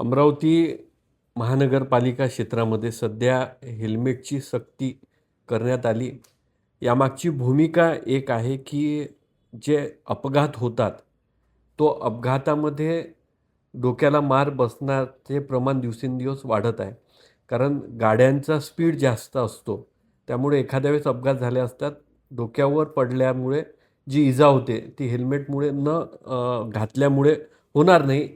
अमरावती महानगरपालिका क्षेत्रामध्ये सध्या हेल्मेटची सक्ती करण्यात आली. यामागची भूमिका एक आहे, की जे अपघात होतात, तो अपघातामध्ये डोक्याला मार बसण्याचे प्रमाण दिवसेंदिवस वाढत आहे. कारण गाड्यांचा स्पीड जास्त असतो. त्यामुळे एखाद्या वेळेस अपघात झाले असतात. डोक्यावर पडल्यामुळे जी इजा होते, ती हेल्मेटमुळे घातल्यामुळे होणार नाही.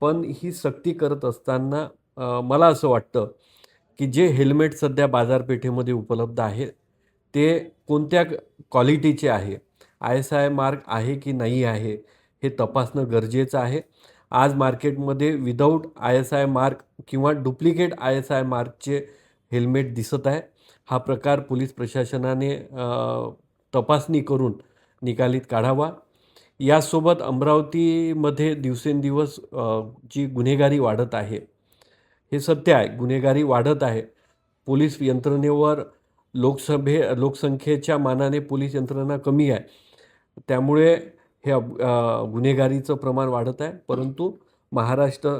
पण ही सक्ती करत असताना मला असं वाटतं, की जे हेल्मेट सध्या बाजारपेठेमध्ये उपलब्ध आहे, ते कोणत्या क्वालिटीचे आहे, ISI मार्क आहे की नाही आहे, हे तपासणं गरजेचं आहे. आज मार्केटमध्ये विदाऊट ISI मार्क किंवा डुप्लिकेट ISI मार्कचे हेल्मेट दिसत आहे. हा प्रकार पोलीस प्रशासनाने तपासणी करून निकालीत काढावा. यासोबत अमरावतीमध्ये दिवसेंदिवस जी गुन्हेगारी वाढत आहे, हे सत्य आहे. गुन्हेगारी वाढत आहे. पोलीस यंत्रणेवर लोकसंख्येच्या मानाने पोलीस यंत्रणा कमी आहे. त्यामुळे हे गुन्हेगारीचं प्रमाण वाढत आहे. परंतु महाराष्ट्र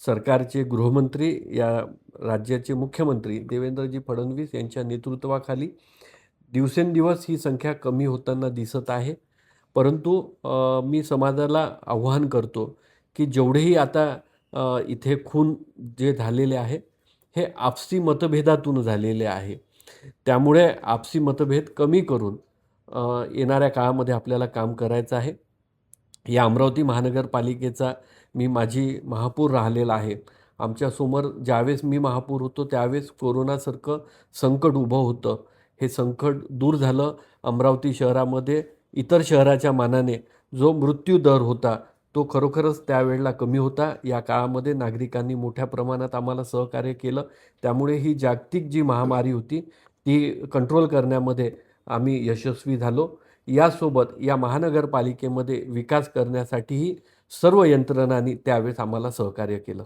सरकारचे गृहमंत्री, या राज्याचे मुख्यमंत्री देवेंद्रजी फडणवीस यांच्या नेतृत्वाखाली दिवसेंदिवस ही संख्या कमी होताना दिसत आहे. परंतु मी समाजाला आव्हान करतो, की जेवढेही आता इथे खून जे झालेले आहे, हे आपसी मतभेदातून झालेले आहे. त्यामुळे आपसी मतभेद कमी करून येणाऱ्या काळामध्ये आपल्याला काम करायचं आहे. या अमरावती महानगरपालिकेचा मी माजी महापौर राहिलेला आहे. आमच्यासमोर ज्यावेळेस मी महापौर होतो, त्यावेळेस कोरोनासारखं संकट उभं होतं. हे संकट दूर झालं. अमरावती शहरामध्ये इतर शहराच्या मानाने जो मृत्यू दर होता, तो खरोखरच त्यावेळेला कमी होता. या काळामध्ये नागरिकांनी मोठ्या प्रमाणात आम्हाला सहकार्य केलं. त्यामुळे ही जागतिक जी महामारी होती, ती कंट्रोल करण्यामध्ये आम्ही यशस्वी झालो. यासोबत या महानगरपालिकेमध्ये विकास करण्यासाठीही सर्व यंत्रणांनी त्यावेळेस आम्हाला सहकार्य केलं.